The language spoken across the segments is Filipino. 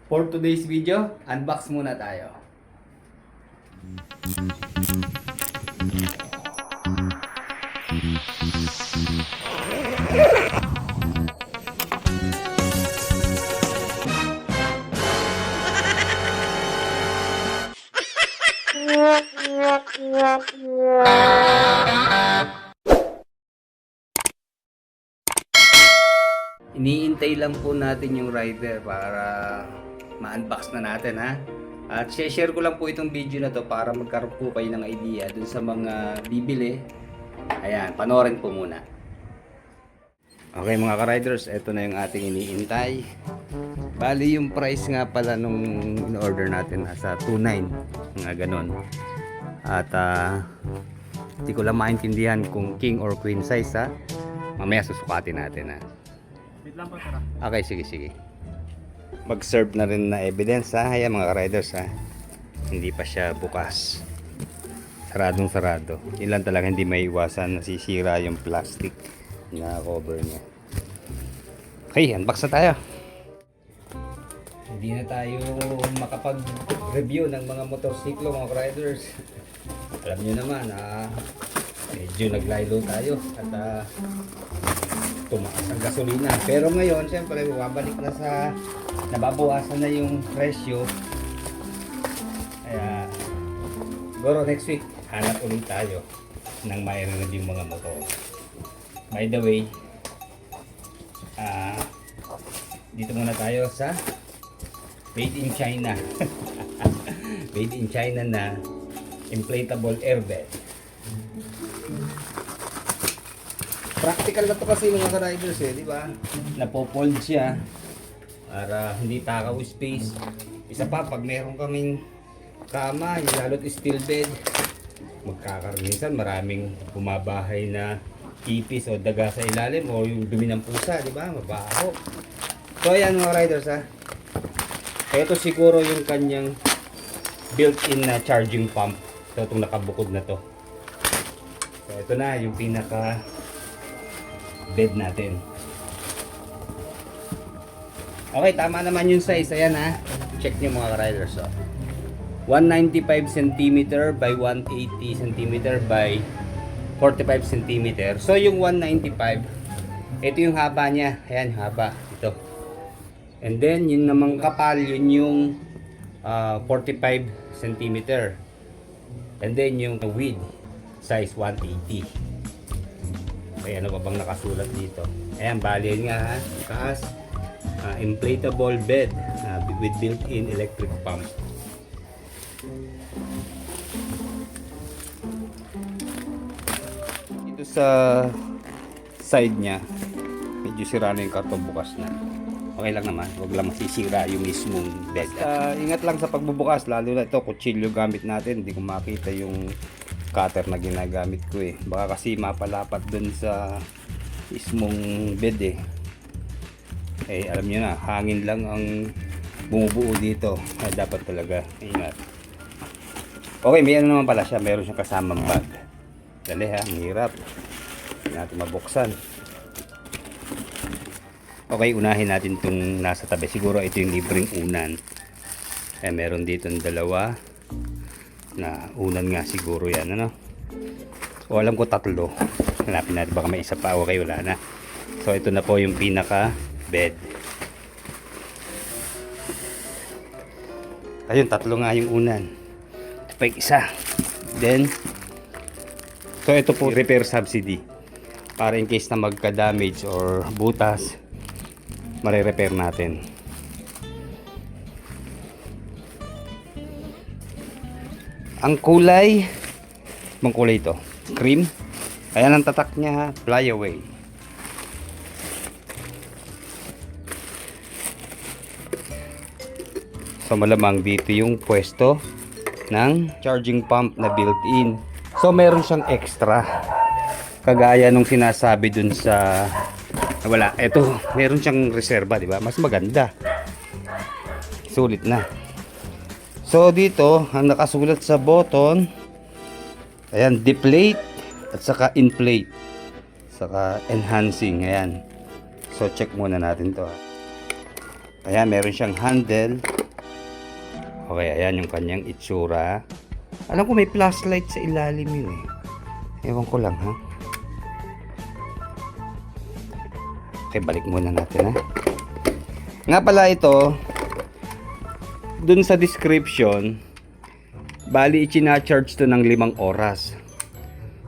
For today's video, unbox muna tayo. Iniintay lang po natin yung rider para ma-unbox na natin, ha. At share ko lang po itong video na to para magkaroon po kayo ng idea dun sa mga bibili. Ayan, panoorin po muna. Okay mga ka-riders, ito na yung ating iniintay. Bali yung price nga pala nung in-order natin nasa 2.9, nga ganon. At hindi ko lang maintindihan kung king or queen size, ha. Mamaya susukatin natin, ha. Wait lang po, tara. Okay, sige. Mag-serve na rin na evidence, ha. Ayan mga riders, ha. Hindi pa siya bukas. Saradong sarado. Yun lang talaga hindi may iwasan, nasisira yung plastic na cover niya. Okay, unbox na tayo. Hindi na tayo makapag-review ng mga motorsiklo mga riders. Alam nyo naman, medyo naglaylo tayo at tumaas ang gasolina. Pero ngayon, siyempre, babalik na sa nababawasan na yung presyo. Kaya, siguro next week, hanap ulit tayo ng mayroon na yung mga motor. By the way, dito muna tayo sa Made in China. Made in China na inflatable airbag. Practical na to kasi mga ka-riders, di ba? Napopold siya para hindi takaw space. Isa pa, pag meron kaming kama, lalo't steel bed, minsan maraming bumabahay na ipis o daga sa ilalim o yung dumi ng pusa, di ba? Mabaho. So ayan mga riders, ha. Ito siguro yung kanyang built-in na charging pump. So itong nakabukod na to. So ito na yung pinaka bed natin. Okay, tama naman yung size. Ayan, ha. Check nyo mga riders. So 195 cm by 180 cm by 45 cm. So yung 195, ito yung haba niya. Ayan, haba. Ito. And then yun namang kapal, yun yung 45 cm. And then yung width, size 180. Okay, ano pa bang nakasulat dito? Ayan, bali yun nga, ha. Taas, inflatable bed with built-in electric pump. Sa side niya medyo sira na yung karton, bukas na. Okay lang naman, wag lang masisira yung mismong bed. Ingat lang sa pagbubukas, lalo na ito kutsilyo gamit natin. Hindi ko makita yung cutter na ginagamit ko, baka kasi mapalapat dun sa mismong bed, alam nyo na, hangin lang ang bumubuo dito. Dapat talaga ingat. Okay, may ano naman pala siya, meron siyang kasamang bag. Dali, ha, mahirap. Hindi natin mabuksan. Okay, unahin natin itong nasa tabi. Siguro ito yung libreng unan. Meron dito ng dalawa na unan nga siguro yan, ano? O alam ko tatlo. Hanapin natin, baka may isa pa. Okay, wala na. So ito na po yung pinaka bed. Ayun, tatlo nga yung unan. Ito pa yung isa. Then so ito po repair subsidy para in case na magka-damage or butas, mare-repair natin. Ang kulay, bang kulay ito? Cream. Ayan ang tatak niya, fly away. So malamang dito yung pwesto ng charging pump na built-in. So meron siyang extra. Kagaya nung sinasabi dun sa wala, eto meron siyang reserba, di ba? Mas maganda. Sulit na. So dito, ang nakasulat sa button, ayan, deflate at saka inflate. Saka enhancing, ayan. So check muna natin to. Ayan, meron siyang handle. Okay, ayan yung kanyang itsura. Alam ko may flashlight sa ilalim yun eh. Ewan ko lang ha. Okay, balik muna natin ha. Nga pala ito, dun sa description, bali ichina-charge to ng 5 oras.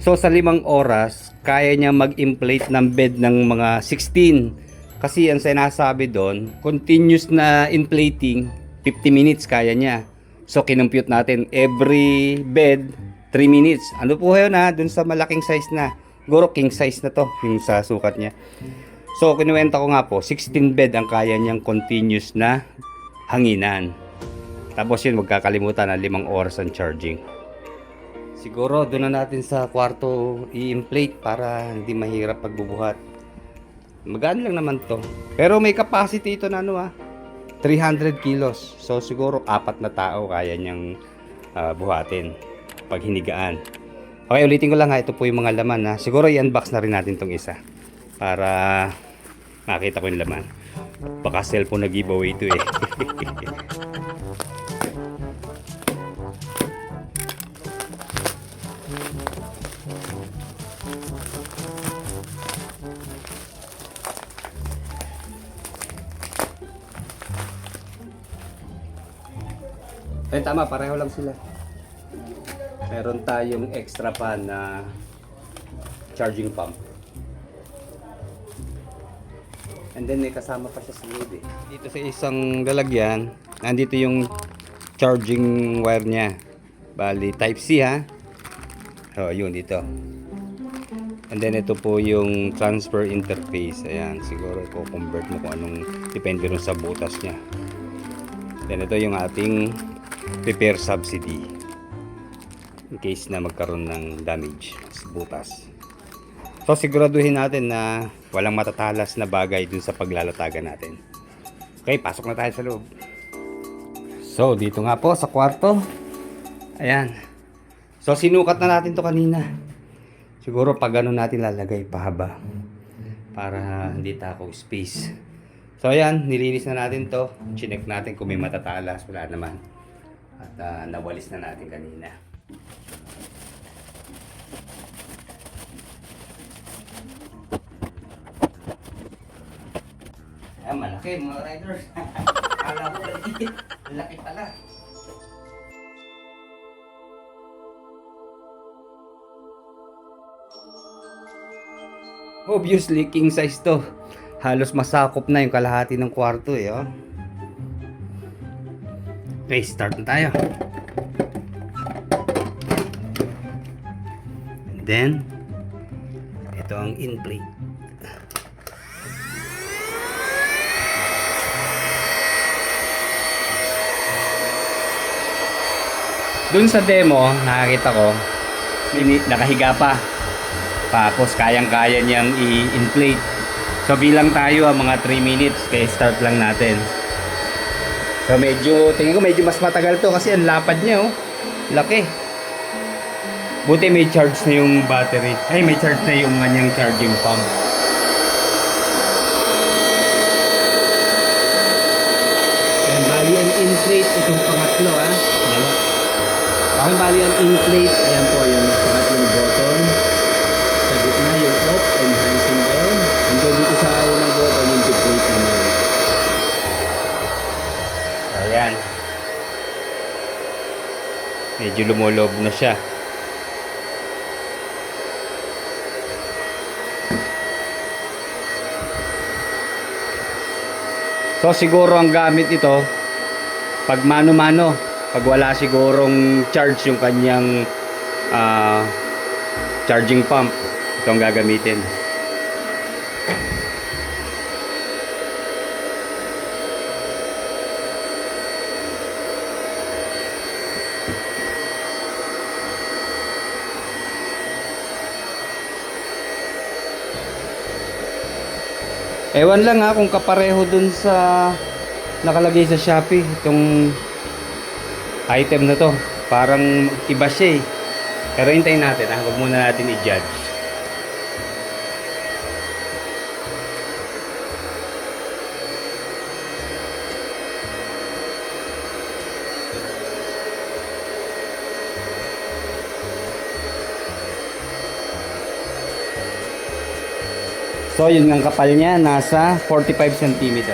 So sa 5 oras, kaya niya mag-inflate ng bed ng mga 16. Kasi ang sinasabi doon, continuous na inflating, 50 minutes kaya niya. So kinumpute natin, every bed, 3 minutes. Ano po yun ha? Doon sa malaking size na. Siguro king size na to, yung sa sukat niya. So kinuwenta ko nga po, 16 bed ang kaya niyang continuous na hanginan. Tapos yun, magkakalimutan na 5 oras ang charging. Siguro doon na natin sa kwarto i-inflate para hindi mahirap pagbubuhat. Magaan lang naman to. Pero may capacity ito na 300 kilos. So siguro 4 na tao kaya niyang buhatin pag hinigaan. Okay, ulitin ko lang ha. Ito po yung mga laman ha. Siguro i-unbox na rin natin tong isa para makita ko yung laman. Baka cellphone na giveaway ito eh. Eh tama, pareho lang sila. Meron tayong extra pa na charging pump. And then may kasama pa siya sa loob eh. Dito sa isang lalagyan, nandito yung charging wire niya. Bali type C ha. Oh, yun dito. And then ito po yung transfer interface. Ayan, siguro i-convert mo kung anong depende rin sa butas niya. Then ito yung ating repair subsidy in case na magkaroon ng damage sa butas. So siguraduhin natin na walang matatalas na bagay dun sa paglalatagan natin. Okay, pasok na tayo sa loob. So dito nga po sa kwarto. Ayan. So sinukat na natin to kanina. Siguro pag ano natin lalagay pahaba para hindi tako space. So ayan, nilinis na natin to. Chinek natin kung may matatalas, wala naman. At nawalis na natin kanina. Ayan, malaki mga riders. Kala ko maliit. Malaki pala. Obviously, king size to. Halos masakop na yung kalahati ng kwarto eh. Oh. Okay, start na tayo. And then, ito ang in-plate. Dun sa demo, nakakita ko, nakahiga pa. Tapos kayang-kaya niyang i-inflate. So bilang tayo mga 3 minutes, kaya start lang natin. So tingin ko medyo mas matagal to kasi ang lapad niya oh. Laki. Buti may charge na yung battery. Ay, may charge na yung kanyang charging pump. And bali ang inflate itong pangatlo Bakit bali ang inflate? Ayan po yung pangatlong button. Sa gitna yung off and enhancing down. And then dito sa unang button yung deflate naman. Ayan. Medyo lumulob na siya. So siguro ang gamit ito pag mano-mano, pag wala sigurong charge yung kanyang charging pump, ito ang gagamitin. Ewan lang kung kapareho dun sa nakalagay sa Shopee itong item na to. Parang iba siya eh. Pero hintayin natin huwag muna natin i-judge. So, yun ang kapal niya, nasa 45 cm.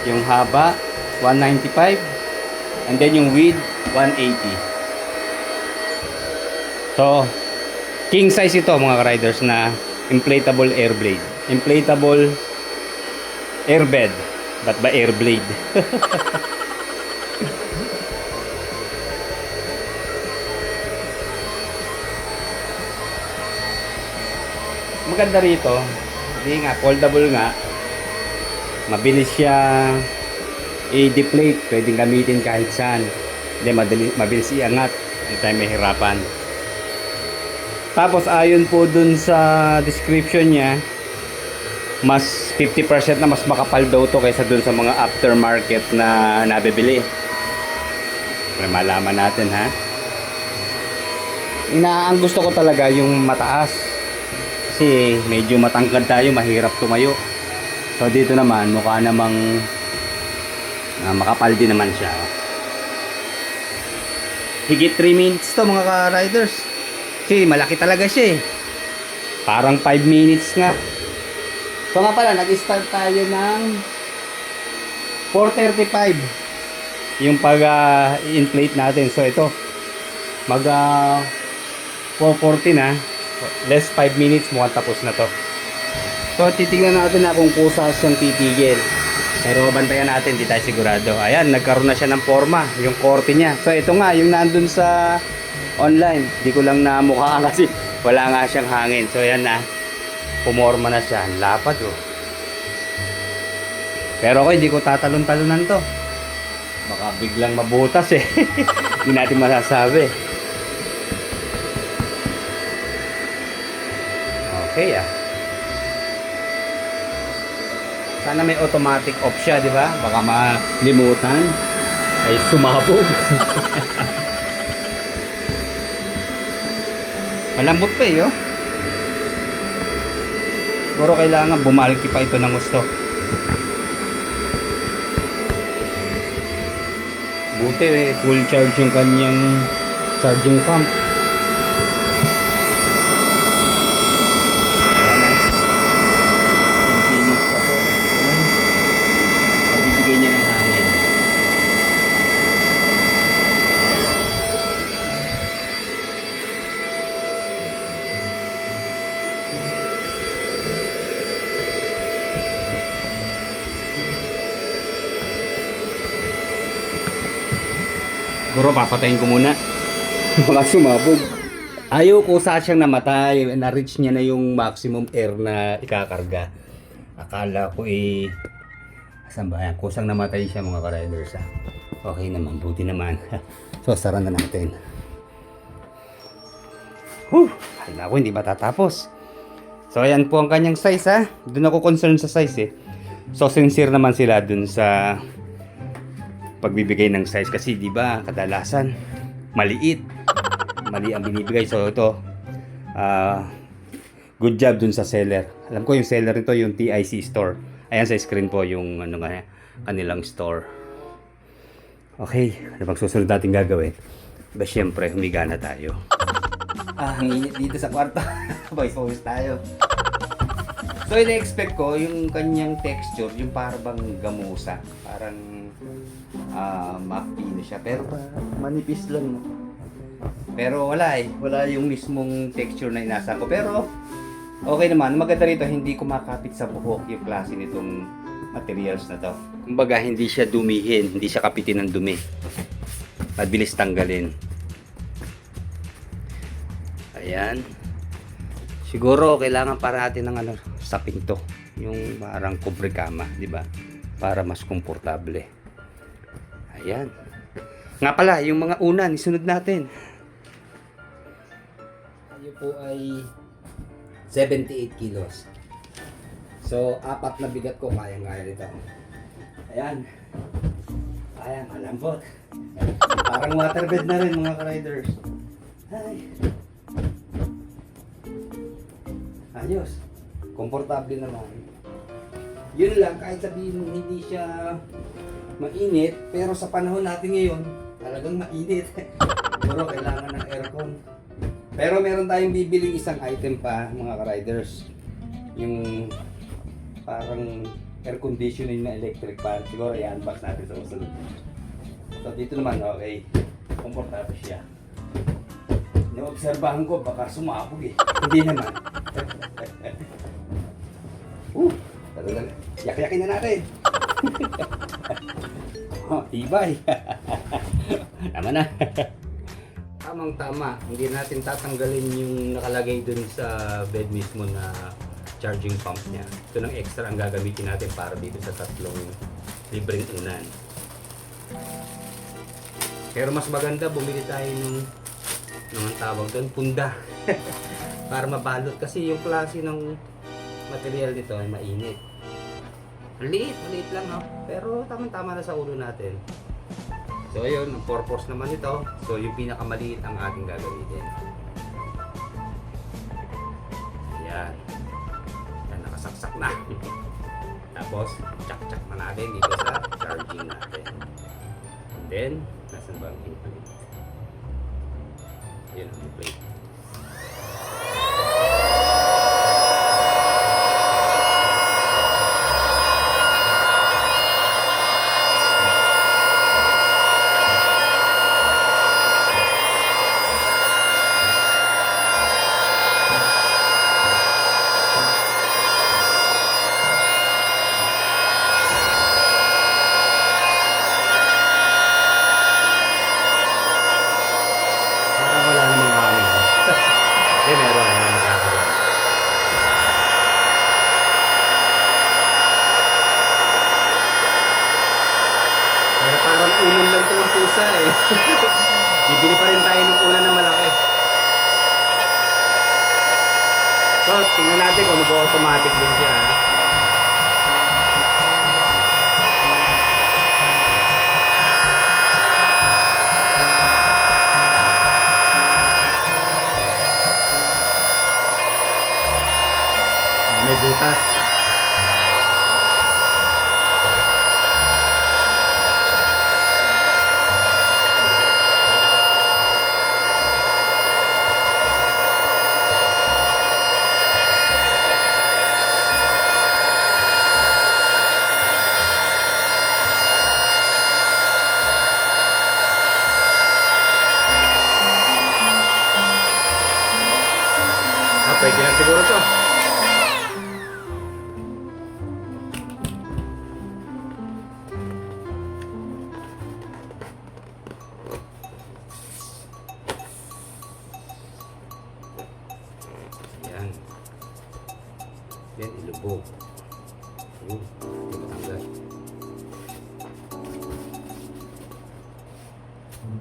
Yung haba, 195. And then yung width, 180. So, king size ito mga ka-riders na inflatable air blade. Inflatable airbed. Ba't ba air blade? Maganda rito, hindi nga, foldable nga. Mabilis siya i-deflate, pwedeng gamitin kahit saan. Hindi, mabilis iangat, hindi tayo mahirapan. Tapos ayon po dun sa description niya, mas 50% na mas makapal daw to kaysa dun sa mga aftermarket na nabibili. Para malaman natin ha. Ang gusto ko talaga yung mataas. Kasi medyo matangkad tayo, mahirap tumayo. So dito naman, mukha namang makapal din naman siya. Higit 3 minutes to mga ka-riders. Kasi malaki talaga siya eh. Parang 5 minutes nga. So nga pala, nag-start tayo ng 4:35 yung pag-inflate natin. So ito, mag 4:40 na. Less 5 minutes, mukhang tapos na to. So titignan natin na kung kusa siyang titigil. Pero bantayan natin, di tayo sigurado. Ayan, nagkaroon na siya ng forma, yung korte niya. So ito nga, yung nandun sa online. Di ko lang namukhaan kasi wala nga siyang hangin. So ayan na, pumorma na siya. Lapad oh. Pero okay, di ko tatalon-talonan to. Baka biglang mabutas eh. Hindi natin masasabi. Okay ah. Sana may automatic off siya, di ba? Baka malimutan ay sumabog. Malambot pa eh, oh. Siguro kailangan bumalki pa ito ng gusto. Buti eh, full charge yung kanyang charging pump. Siguro papatayin ko muna. Baka sumabog. Ayaw ko sa siyang namatay. Na-reach niya na yung maximum air na ikakarga. Akala ko saan ba yan? Kusang namatay siya mga ka-riders. Okay naman, buti naman. So sara na natin. Hala ko, hindi matatapos. So ayan po ang kanyang size ha. Doon ako concern sa size eh. So sincere naman sila dun sa pagbibigay ng size kasi di ba kadalasan mali ang binibigay. So ito good job dun sa seller. Alam ko yung seller nito yung TIC store. Ayan sa screen po yung kanilang store. Okay, ano bang susunod natin gagawin? Ba syempre humiga na tayo. Ang init dito sa kwarto. Boys tayo. So ina-expect ko yung kanyang texture yung parang gamusa, parang mapino siya, pero manipis lang. Pero wala yung mismong texture na inasa ko. Pero okay naman, maganda rito, hindi kumakapit sa buhok yung klase nitong materials na to. Kumbaga hindi siya dumihin, hindi siya kapitin ng dumi. Mabilis tanggalin. Ayan. Siguro kailangan para natin ng sapin to, yung parang kubre kama, di ba? Para mas komportable. Ayan. Nga pala, yung mga unan, isunod natin. Tayo po ay 78 kilos. So, 4 na bigat ko, kaya-kaya nito. Ayan. Ayan, malambot. Parang waterbed na rin mga ka-riders. Ay. Ayos. Komportable naman. Yun lang, kahit sabihin hindi siya mainit, pero sa panahon natin ngayon, talagang mainit. Pero kailangan ng aircon. Pero meron tayong bibiling isang item pa mga ka-riders. Yung parang air conditioning na electric fan. Siguro i-unbox natin sa usunod. So dito naman, okay. Komportable siya. Naobserbahan ko, baka sumabog eh. Hindi naman. Talagang yak-yakin na natin. Oh, tibay. Tama na. Tamang tama. Hindi natin tatanggalin yung nakalagay dun sa bed mismo na charging pump niya. Ito ng extra ang gagamitin natin para dito sa tatlong libreng unan. Pero mas maganda bumili tayo ng tawag doon, punda. Para mabalot kasi yung klase ng material dito ay mainit. Maliit lang ha. Pero tamang-tama na sa ulo natin. So ayun, ang purpose naman ito. So yung pinakamaliit ang ating gagamitin. Ayan. Ayan, nakasaksak na. Tapos, chak-chak na natin dito sa charging natin. And then, nasan ba ang plate? Ayan ang plate. Parang unan lang ito ng pusa eh. Bibili pa rin tayo ng unan na malaki. So, tingnan natin kung mag-automatic din siya. May butas. Pwede lang siguro to. Ayan. Then ilubog. Tanggal.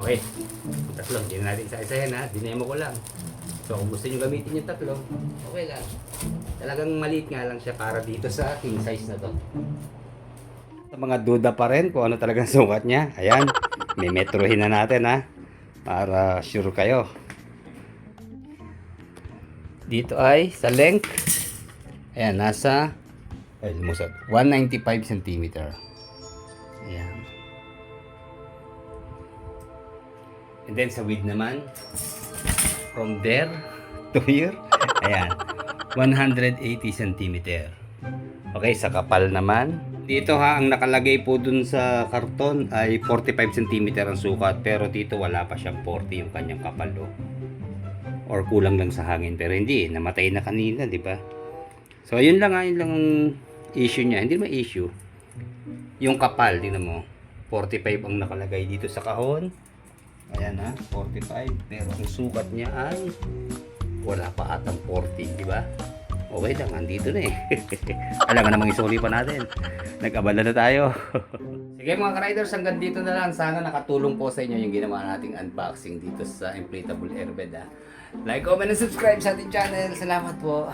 Okay. Tatlo. Hindi na natin isa-isahin ha. Dinemo ko lang. So kung gusto nyo gamitin yung tatlo, okay lang. Talagang maliit nga lang siya para dito sa king size na to. Sa mga duda pa rin kung ano talagang sukat niya, ayan, may metrohin na natin ha. Para sure kayo. Dito ay sa length, ayan, nasa, ay lumusot, 195 cm. Ayan. And then sa width naman, from there to here, ayan, 180 cm. Okay, sa kapal naman, dito ha, ang nakalagay po dun sa karton ay 45 cm ang sukat, pero dito wala pa siyang 40 yung kanyang kapal, oh. Or kulang lang sa hangin, pero hindi, namatay na kanina, di ba? So yun lang ang issue niya, hindi naman issue. Yung kapal, tingnan mo, 45 ang nakalagay dito sa kahon. Ayan ha, 45. Pero ang sukat niya ay wala pa atang 40, di ba? Okay lang, andito na eh. Alam nga namang isuli pa natin. Nag-abala na tayo. Sige mga ka-riders, hanggang dito na lang. Sana nakatulong po sa inyo yung ginawa nating unboxing dito sa inflatable airbed ha. Like, comment, and subscribe sa ating channel. Salamat po.